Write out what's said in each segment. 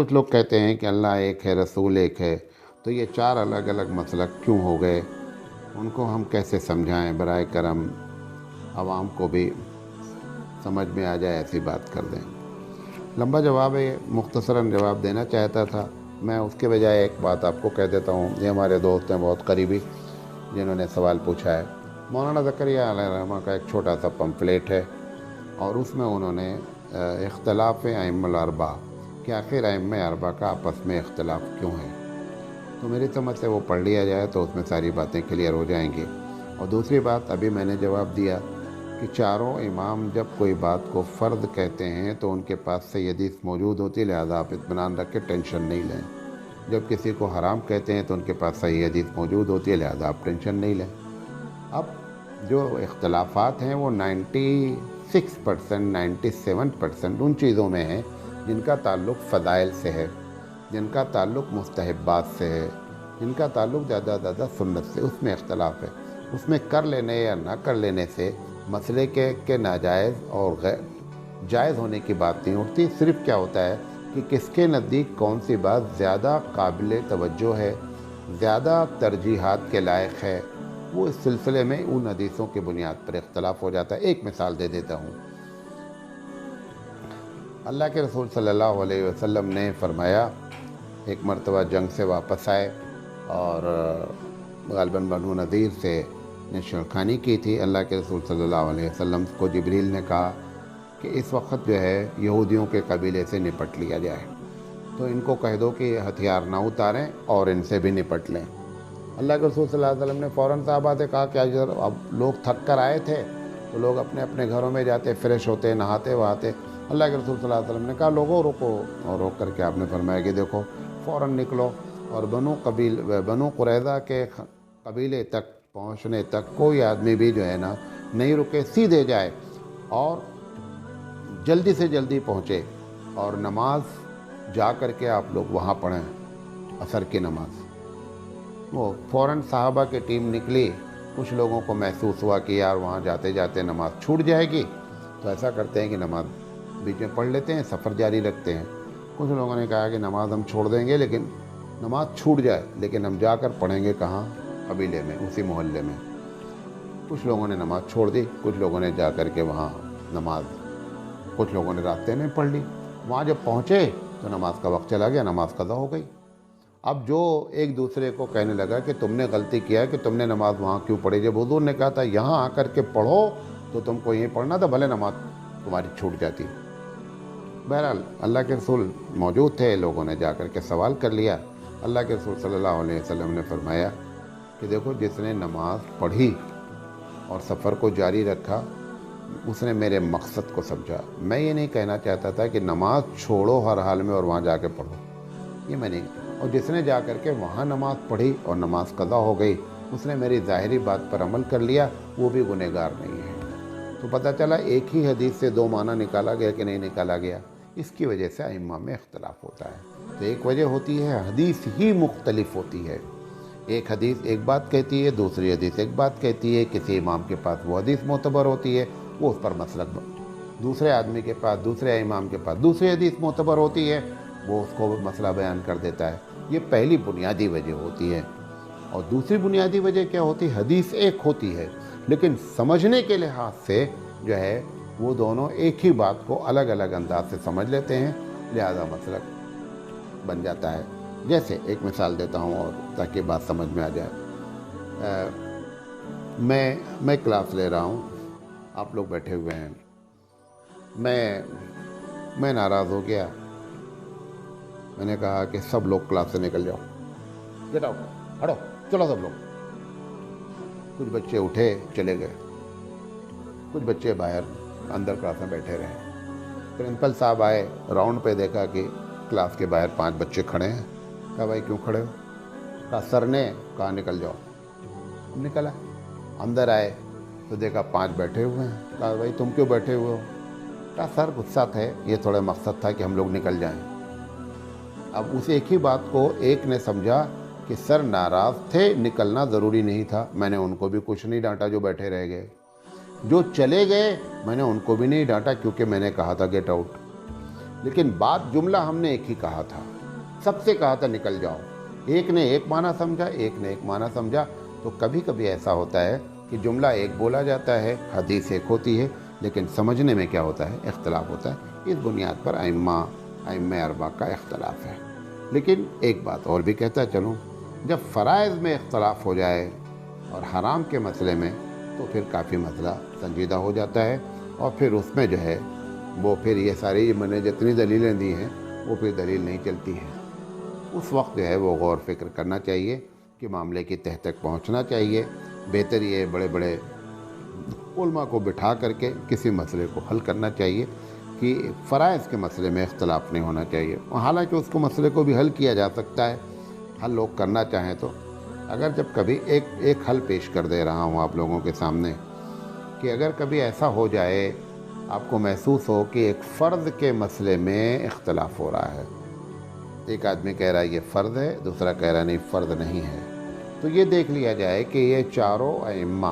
کچھ لوگ کہتے ہیں کہ اللہ ایک ہے، رسول ایک ہے، تو یہ 4 الگ الگ مسلک کیوں ہو گئے؟ ان کو ہم کیسے سمجھائیں؟ برائے کرم عوام کو بھی سمجھ میں آ جائے ایسی بات کر دیں۔ لمبا جواب ہے، مختصراً جواب دینا چاہتا تھا میں، اس کے بجائے ایک بات آپ کو کہہ دیتا ہوں۔ یہ ہمارے دوست ہیں بہت قریبی جنہوں نے سوال پوچھا ہے، مولانا زکریہ علیہ الرحمہ کا ایک چھوٹا سا پمفلیٹ ہے، اور اس میں انہوں نے اختلاف ائمہ الاربعہ کہ آخر ائمہ اربعہ کا آپس میں اختلاف کیوں ہے، تو میری سمجھ سے وہ پڑھ لیا جائے تو اس میں ساری باتیں کلیئر ہو جائیں گی۔ اور دوسری بات، ابھی میں نے جواب دیا کہ چاروں امام جب کوئی بات کو فرض کہتے ہیں تو ان کے پاس صحیح حدیث موجود ہوتی ہے، لہذا آپ اطمینان رکھ کے ٹینشن نہیں لیں۔ جب کسی کو حرام کہتے ہیں تو ان کے پاس صحیح حدیث موجود ہوتی ہے، لہذا آپ ٹینشن نہیں لیں۔ اب جو اختلافات ہیں وہ 96%، 97% ان چیزوں میں ہیں جن کا تعلق فضائل سے ہے، جن کا تعلق مستحبات سے ہے، جن کا تعلق زیادہ زیادہ سنت سے، اس میں اختلاف ہے۔ اس میں کر لینے یا نہ کر لینے سے مسئلے کے ناجائز اور غیر جائز ہونے کی بات نہیں اٹھتی۔ صرف کیا ہوتا ہے کہ کس کے نزدیک کون سی بات زیادہ قابل توجہ ہے، زیادہ ترجیحات کے لائق ہے، وہ اس سلسلے میں ان حدیثوں کی بنیاد پر اختلاف ہو جاتا ہے۔ ایک مثال دے دیتا ہوں۔ اللہ کے رسول صلی اللہ علیہ وسلم نے فرمایا، ایک مرتبہ جنگ سے واپس آئے اور غالباً بنو نذیر سے نے شرکانی کی تھی۔ اللہ کے رسول صلی اللہ علیہ وسلم کو جبریل نے کہا کہ اس وقت جو ہے یہودیوں کے قبیلے سے نپٹ لیا جائے، تو ان کو کہہ دو کہ ہتھیار نہ اتاریں اور ان سے بھی نپٹ لیں۔ اللہ کے رسول صلی اللہ علیہ وسلم نے فوراً صحابہ سے کہا کہ اب لوگ تھک کر آئے تھے تو لوگ اپنے اپنے گھروں میں جاتے، فریش ہوتے، نہاتے وہاتے۔ اللہ کے رسول صلی اللہ علیہ وسلم نے کہا لوگوں رکو، اور روک کر کے آپ نے فرمایا کہ دیکھو فوراً نکلو، اور بنو قریظہ کے قبیلے تک پہنچنے تک کوئی آدمی بھی جو ہے نا نہیں رکے، سیدھے جائے اور جلدی سے جلدی پہنچے، اور نماز جا کر کے آپ لوگ وہاں پڑھیں، عصر کی نماز۔ وہ فوراً صحابہ کی ٹیم نکلی۔ کچھ لوگوں کو محسوس ہوا کہ یار وہاں جاتے جاتے نماز چھوٹ جائے گی، تو ایسا کرتے ہیں کہ نماز بیچ میں پڑھ لیتے ہیں، سفر جاری رکھتے ہیں۔ کچھ لوگوں نے کہا کہ نماز ہم چھوڑ دیں گے، لیکن نماز چھوٹ جائے لیکن ہم جا کر پڑھیں گے کہاں؟ قبیلے میں، اسی محلے میں۔ کچھ لوگوں نے نماز چھوڑ دی، کچھ لوگوں نے جا کر کے وہاں نماز، کچھ لوگوں نے راستے میں پڑھ لی۔ وہاں جب پہنچے تو نماز کا وقت چلا گیا، نماز قضا ہو گئی۔ اب جو ایک دوسرے کو کہنے لگا کہ تم نے غلطی کیا کہ تم نے نماز وہاں کیوں پڑھی، جب حضور نے کہا تھا یہاں آ کر کے پڑھو تو تم کو یہیں پڑھنا تھا، بھلے نماز تمہاری چھوٹ جاتی۔ بہرحال اللہ کے رسول موجود تھے، لوگوں نے جا کر کے سوال کر لیا۔ اللہ کے رسول صلی اللہ علیہ وسلم نے فرمایا کہ دیکھو جس نے نماز پڑھی اور سفر کو جاری رکھا، اس نے میرے مقصد کو سمجھا۔ میں یہ نہیں کہنا چاہتا تھا کہ نماز چھوڑو ہر حال میں اور وہاں جا کے پڑھو، یہ میں نہیں۔ اور جس نے جا کر کے وہاں نماز پڑھی اور نماز قضا ہو گئی، اس نے میری ظاہری بات پر عمل کر لیا، وہ بھی گنہگار نہیں ہے۔ تو پتہ چلا ایک ہی حدیث سے 2 معنی نکالا گیا کہ نہیں نکالا گیا۔ اس کی وجہ سے ائمہ میں اختلاف ہوتا ہے۔ تو ایک وجہ ہوتی ہے حدیث ہی مختلف ہوتی ہے، ایک حدیث ایک بات کہتی ہے، دوسری حدیث ایک بات کہتی ہے۔ کسی امام کے پاس وہ حدیث معتبر ہوتی ہے، وہ اس پر مسلک، دوسرے آدمی کے پاس، دوسرے امام کے پاس دوسری حدیث معتبر ہوتی ہے، وہ اس کو مسئلہ بیان کر دیتا ہے۔ یہ پہلی بنیادی وجہ ہوتی ہے۔ اور دوسری بنیادی وجہ کیا ہوتی ہے؟ حدیث ایک ہوتی ہے لیکن سمجھنے کے لحاظ سے جو ہے وہ دونوں ایک ہی بات کو الگ الگ انداز سے سمجھ لیتے ہیں، لہذا مسلک بن جاتا ہے۔ جیسے ایک مثال دیتا ہوں اور تاکہ بات سمجھ میں آ جائے۔ میں کلاس لے رہا ہوں، آپ لوگ بیٹھے ہوئے ہیں، میں ناراض ہو گیا، میں نے کہا کہ سب لوگ کلاس سے نکل جاؤ، گیٹ آؤٹ، ہٹو، چلو سب لوگ۔ کچھ بچے اٹھے چلے گئے، کچھ بچے باہر اندر کلاس میں بیٹھے رہے۔ پرنسپل صاحب آئے، راؤنڈ پہ دیکھا کہ کلاس کے باہر 5 بچے کھڑے ہیں۔ کہا بھائی کیوں کھڑے ہو؟ کہا سر نے کہا نکل جاؤ۔ نکلا، اندر آئے تو دیکھا 5 بیٹھے ہوئے ہیں۔ کہا بھائی تم کیوں بیٹھے ہوئے ہو؟ کہا سر غصہ تھے، یہ تھوڑا مقصد تھا کہ ہم لوگ نکل جائیں۔ اب اس ایک ہی بات کو ایک نے سمجھا کہ سر ناراض تھے، نکلنا ضروری نہیں تھا۔ میں نے ان کو بھی کچھ نہیں ڈانٹا جو بیٹھے رہ گئے۔ جو چلے گئے میں نے ان کو بھی نہیں ڈانٹا کیونکہ میں نے کہا تھا گیٹ آؤٹ، لیکن بات جملہ ہم نے ایک ہی کہا تھا۔ سب سے کہا تھا نکل جاؤ، ایک نے ایک معنی سمجھا، ایک نے ایک معنی سمجھا، تو کبھی کبھی ایسا ہوتا ہے کہ جملہ ایک بولا جاتا ہے، حدیث ایک ہوتی ہے، لیکن سمجھنے میں کیا ہوتا ہے؟ اختلاف ہوتا ہے۔ اس بنیاد پر ائمہ اربعہ کا اختلاف ہے۔ لیکن ایک بات اور بھی کہتا چلوں، جب فرائض میں اختلاف ہو جائے اور حرام کے مسئلے میں، تو پھر کافی مسئلہ سنجیدہ ہو جاتا ہے، اور پھر اس میں جو ہے وہ پھر یہ ساری میں نے جتنی دلیلیں دی ہیں وہ پھر دلیل نہیں چلتی ہے۔ اس وقت جو ہے وہ غور فکر کرنا چاہیے کہ معاملے کی تہ تک پہنچنا چاہیے۔ بہتر یہ بڑے بڑے علماء کو بٹھا کر کے کسی مسئلے کو حل کرنا چاہیے کہ فرائض کے مسئلے میں اختلاف نہیں ہونا چاہیے۔ حالانکہ اس کو مسئلے کو بھی حل کیا جا سکتا ہے، حل لوگ کرنا چاہیں تو۔ اگر جب کبھی ایک حل پیش کر دے رہا ہوں آپ لوگوں کے سامنے کہ اگر کبھی ایسا ہو جائے، آپ کو محسوس ہو کہ ایک فرض کے مسئلے میں اختلاف ہو رہا ہے، ایک آدمی کہہ رہا ہے یہ فرض ہے، دوسرا کہہ رہا نہیں فرض نہیں ہے، تو یہ دیکھ لیا جائے کہ یہ چاروں ائمہ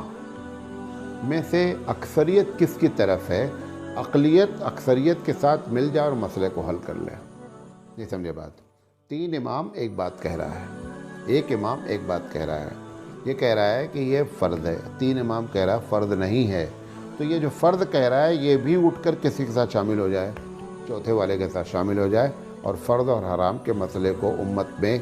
میں سے اکثریت کس کی طرف ہے، اقلیت اکثریت کے ساتھ مل جائے اور مسئلے کو حل کر لے۔ یہ سمجھے بات؟ 3 امام ایک بات کہہ رہا ہے، ایک امام ایک بات کہہ رہا ہے، یہ کہہ رہا ہے کہ یہ فرض ہے، 3 امام کہہ رہا ہے فرض نہیں ہے، تو یہ جو فرض کہہ رہا ہے یہ بھی اٹھ کر کسی کے ساتھ شامل ہو جائے، چوتھے والے کے ساتھ شامل ہو جائے، اور فرض اور حرام کے مسئلے کو امت میں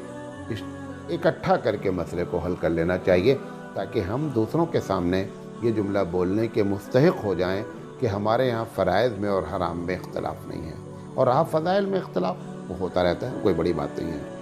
اکٹھا کر کے مسئلے کو حل کر لینا چاہیے، تاکہ ہم دوسروں کے سامنے یہ جملہ بولنے کے مستحق ہو جائیں کہ ہمارے یہاں فرائض میں اور حرام میں اختلاف نہیں ہے، اور فضائل میں اختلاف وہ ہوتا رہتا ہے، کوئی بڑی بات نہیں ہے۔